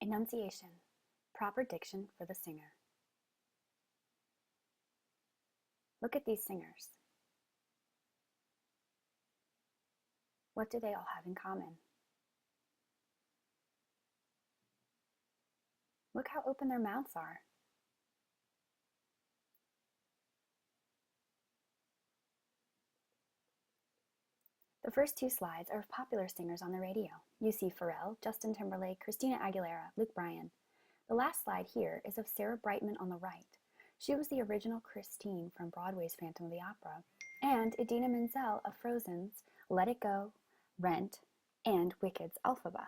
Enunciation, proper diction for the singer. Look at these singers. What do they all have in common? Look how open their mouths are. The first two slides are of popular singers on the radio. You see Pharrell, Justin Timberlake, Christina Aguilera, Luke Bryan. The last slide here is of Sarah Brightman on the right. She was the original Christine from Broadway's Phantom of the Opera, and Idina Menzel of Frozen's Let It Go, Rent, and Wicked's Elphaba.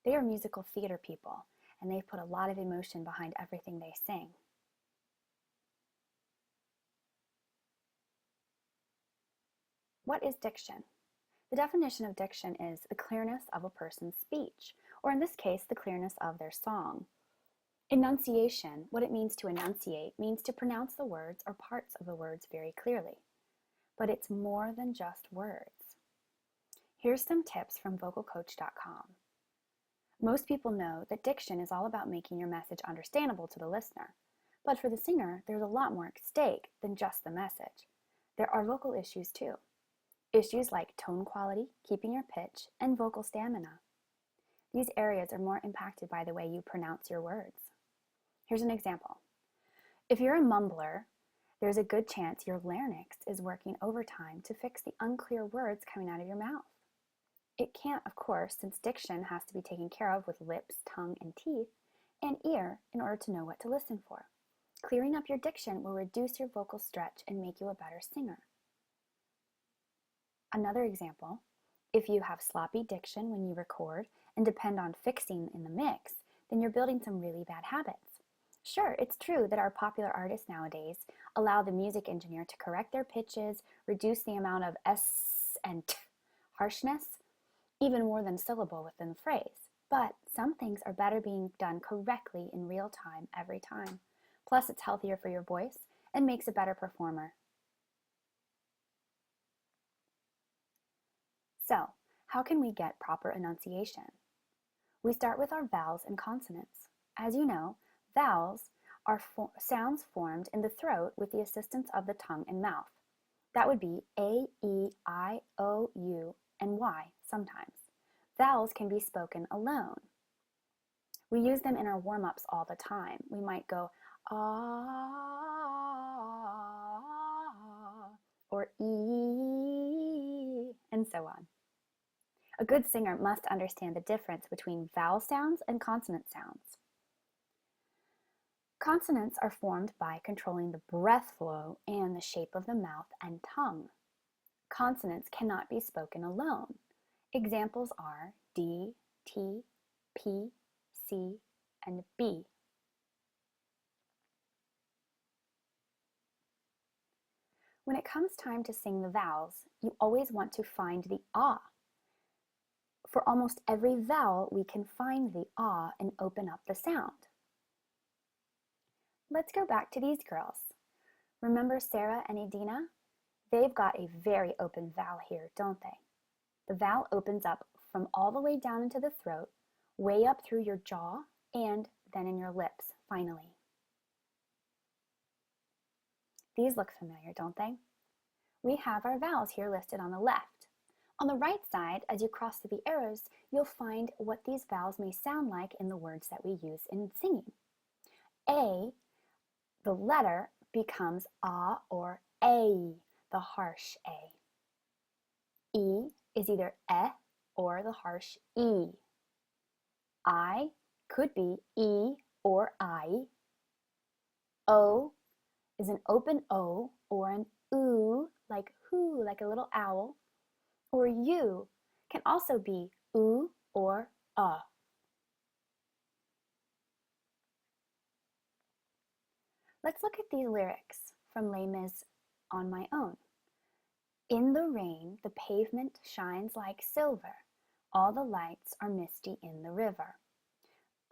They are musical theater people, and they've put a lot of emotion behind everything they sing. What is diction? The definition of diction is the clearness of a person's speech, or in this case, the clearness of their song. Enunciation, what it means to enunciate, means to pronounce the words or parts of the words very clearly. But it's more than just words. Here's some tips from vocalcoach.com. Most people know that diction is all about making your message understandable to the listener. But for the singer, there's a lot more at stake than just the message. There are vocal issues too. Issues like tone quality, keeping your pitch, and vocal stamina. These areas are more impacted by the way you pronounce your words. Here's an example. If you're a mumbler, there's a good chance your larynx is working overtime to fix the unclear words coming out of your mouth. It can't, of course, since diction has to be taken care of with lips, tongue, and teeth, and ear in order to know what to listen for. Clearing up your diction will reduce your vocal stretch and make you a better singer. Another example, if you have sloppy diction when you record and depend on fixing in the mix, then you're building some really bad habits. Sure, it's true that our popular artists nowadays allow the music engineer to correct their pitches, reduce the amount of S and T harshness, even more than syllable within the phrase. But some things are better being done correctly in real time every time. Plus, it's healthier for your voice and makes a better performer. So, how can we get proper enunciation? We start with our vowels and consonants. As you know, vowels are sounds formed in the throat with the assistance of the tongue and mouth. That would be A, E, I, O, U, and Y sometimes. Vowels can be spoken alone. We use them in our warm-ups all the time. We might go ah, or E, and so on. A good singer must understand the difference between vowel sounds and consonant sounds. Consonants are formed by controlling the breath flow and the shape of the mouth and tongue. Consonants cannot be spoken alone. Examples are D, T, P, C, and B. When it comes time to sing the vowels, you always want to find the ah. For almost every vowel, we can find the ah and open up the sound. Let's go back to these girls. Remember Sarah and Idina? They've got a very open vowel here, don't they? The vowel opens up from all the way down into the throat, way up through your jaw, and then in your lips, finally. These look familiar, don't they? We have our vowels here listed on the left. On the right side, as you cross through the arrows, you'll find what these vowels may sound like in the words that we use in singing. A, the letter, becomes ah or a, the harsh A. E is either eh or the harsh E. I could be E or I. O is an open O or an oo, like who, like a little owl. Or U can also be oo or Let's look at these lyrics from Les Mis' On My Own. In the rain, the pavement shines like silver. All the lights are misty in the river.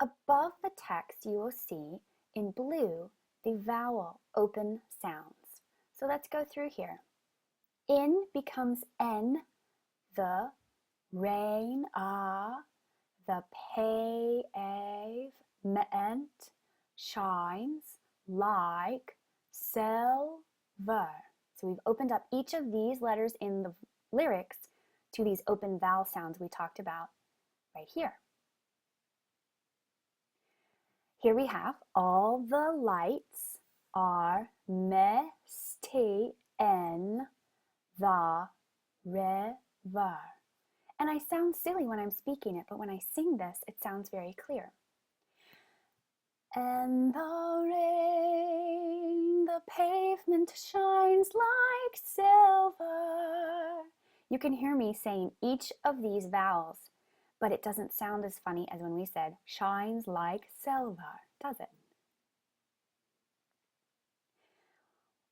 Above the text, you will see in blue the vowel open sounds. So let's go through here. In becomes N, the rain, The pavement shines like silver. So we've opened up each of these letters in the lyrics to these open vowel sounds we talked about right here. Here we have all the lights are misty in the river. And I sound silly when I'm speaking it, but when I sing this, it sounds very clear. In the rain, the pavement shines like silver. You can hear me saying each of these vowels, but it doesn't sound as funny as when we said shines like silver, does it?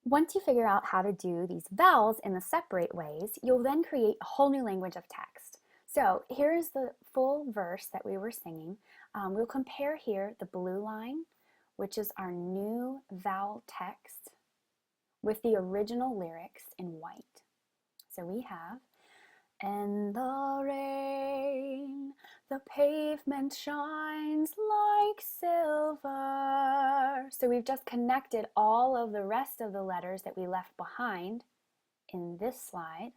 Once you figure out how to do these vowels in the separate ways, you'll then create a whole new language of text. So here's the full verse that we were singing. We'll compare here the blue line, which is our new vowel text, with the original lyrics in white. So we have, in the rain, the pavement shines like silver. So we've just connected all of the rest of the letters that we left behind in this slide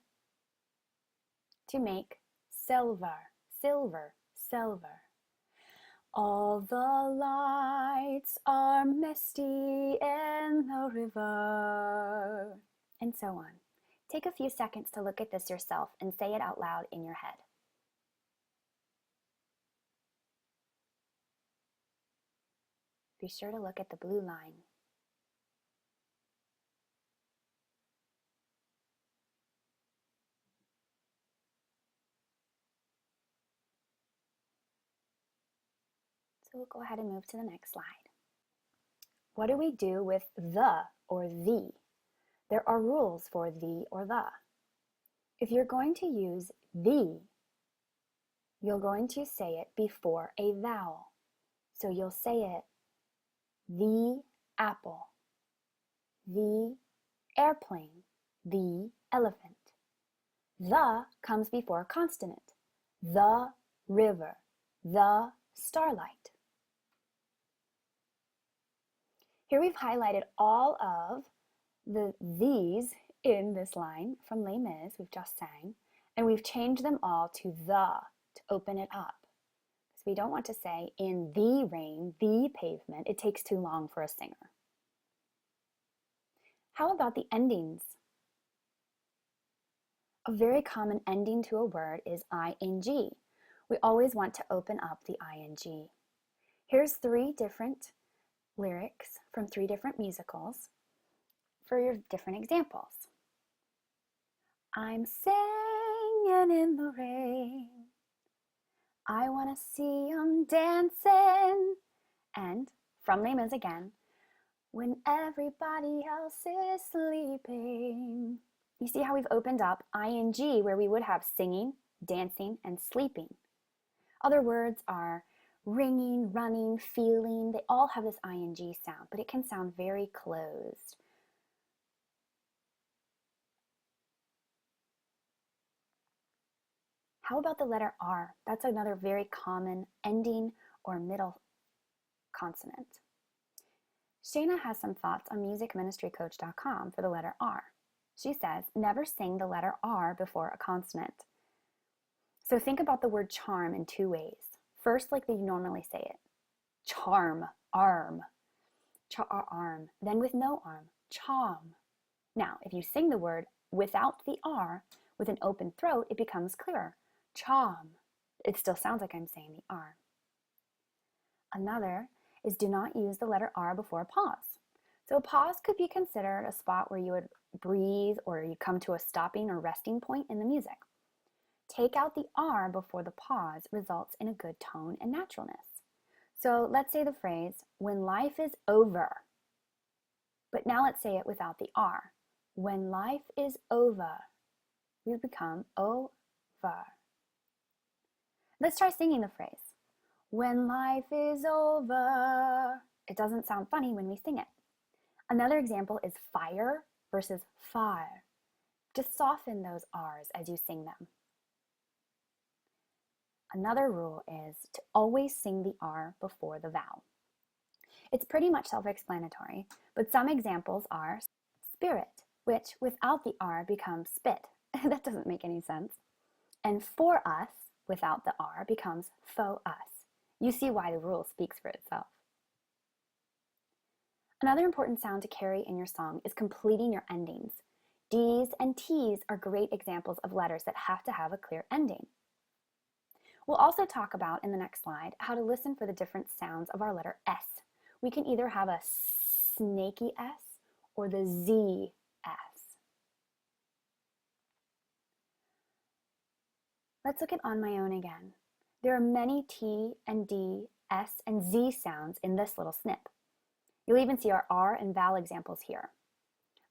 to make silver, silver, silver. All the lights are misty in the river, and so on. Take a few seconds to look at this yourself and say it out loud in your head. Be sure to look at the blue line. So we'll go ahead and move to the next slide. What do we do with the or the? There are rules for the or the. If you're going to use the, you're going to say it before a vowel. So you'll say it, the apple, the airplane, the elephant. The comes before a consonant. The river, the starlight. Here we've highlighted all of the these in this line from Les Mis we've just sang, and we've changed them all to the to open it up. So we don't want to say in the rain, the pavement. It takes too long for a singer. How about the endings? A very common ending to a word is ing. We always want to open up the ing. Here's 3 different lyrics from 3 different musicals for your different examples. I'm singing in the rain. I want to see 'em dancing. And from Les Mis again, when everybody else is sleeping. You see how we've opened up ing where we would have singing, dancing, and sleeping. Other words are ringing, running, feeling. They all have this ing sound, but it can sound very closed. How about the letter R? That's another very common ending or middle consonant. Shayna has some thoughts on musicministrycoach.com for the letter R. She says, never sing the letter R before a consonant. So think about the word charm in 2 ways. First, like you normally say it. Charm, arm. Arm. Then with no arm, charm. Now, if you sing the word without the R, with an open throat, it becomes clearer. Charm. It still sounds like I'm saying the R. Another is do not use the letter R before a pause. So a pause could be considered a spot where you would breathe or you come to a stopping or resting point in the music. Take out the R before the pause results in a good tone and naturalness. So let's say the phrase, when life is over. But now let's say it without the R. When life is over, we become over. Let's try singing the phrase. When life is over. It doesn't sound funny when we sing it. Another example is fire versus fire. Just soften those R's as you sing them. Another rule is to always sing the R before the vowel. It's pretty much self-explanatory, but some examples are spirit, which without the R becomes spit. That doesn't make any sense. And for us, without the R, becomes faux us. You see why the rule speaks for itself. Another important sound to carry in your song is completing your endings. D's and T's are great examples of letters that have to have a clear ending. We'll also talk about, in the next slide, how to listen for the different sounds of our letter S. We can either have a snaky S or the Z S. Let's look at on my own again. There are many T and D, S and Z sounds in this little snip. You'll even see our R and vowel examples here.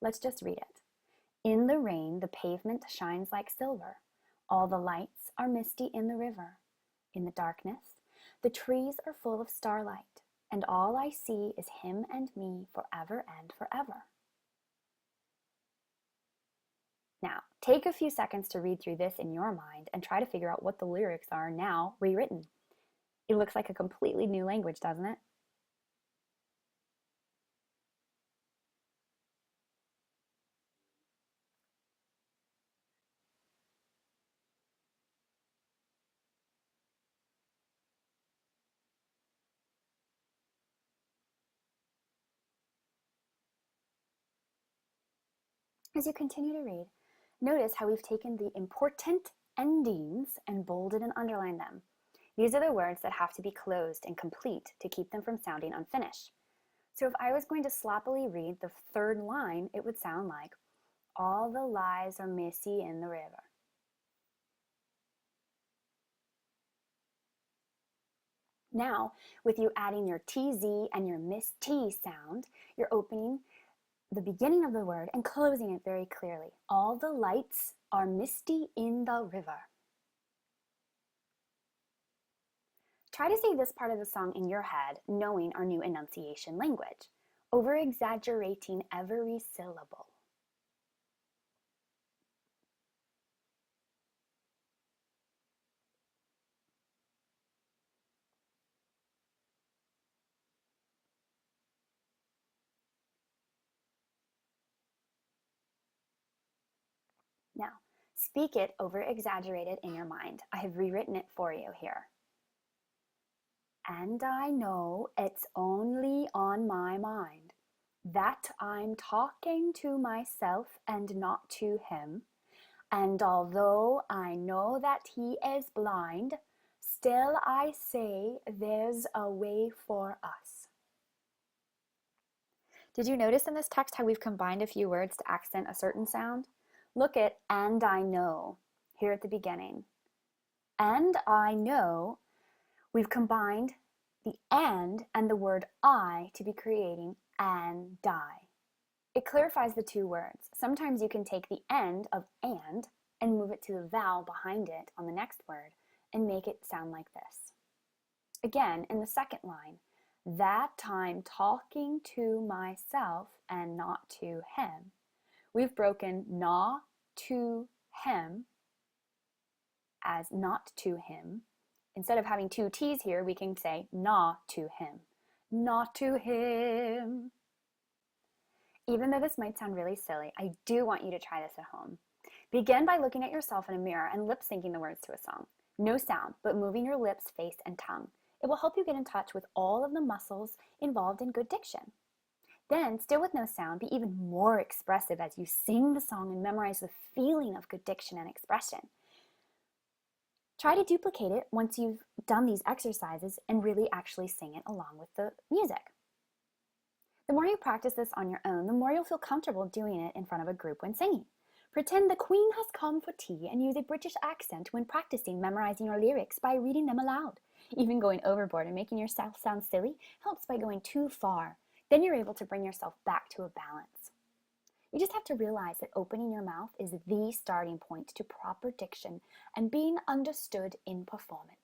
Let's just read it. In the rain, the pavement shines like silver. All the lights are misty in the river. In the darkness, the trees are full of starlight, and all I see is him and me forever and forever. Now, take a few seconds to read through this in your mind and try to figure out what the lyrics are now rewritten. It looks like a completely new language, doesn't it? As you continue to read, notice how we've taken the important endings and bolded and underlined them. These are the words that have to be closed and complete to keep them from sounding unfinished. So if I was going to sloppily read the third line, it would sound like, all the lies are misty in the river. Now, with you adding your TZ and your Miss T sound, you're opening the beginning of the word and closing it very clearly. All the lights are misty in the river. Try to say this part of the song in your head, knowing our new enunciation language, over-exaggerating every syllable. Now, speak it over-exaggerated in your mind. I have rewritten it for you here. And I know it's only on my mind, that I'm talking to myself and not to him. And although I know that he is blind, still I say there's a way for us. Did you notice in this text how we've combined a few words to accent a certain sound? Look at and I know here at the beginning. And I know, we've combined the and the word I to be creating and die. It clarifies the two words. Sometimes you can take the end of and move it to the vowel behind it on the next word and make it sound like this. Again, in the second line, that I'm talking to myself and not to him. We've broken na to him as not to him. Instead of having two T's here, we can say na to him. Not to him. Even though this might sound really silly, I do want you to try this at home. Begin by looking at yourself in a mirror and lip syncing the words to a song. No sound, but moving your lips, face, and tongue. It will help you get in touch with all of the muscles involved in good diction. Then, still with no sound, be even more expressive as you sing the song and memorize the feeling of good diction and expression. Try to duplicate it once you've done these exercises and really actually sing it along with the music. The more you practice this on your own, the more you'll feel comfortable doing it in front of a group when singing. Pretend the Queen has come for tea and use a British accent when practicing memorizing your lyrics by reading them aloud. Even going overboard and making yourself sound silly helps by going too far. Then you're able to bring yourself back to a balance. You just have to realize that opening your mouth is the starting point to proper diction and being understood in performance.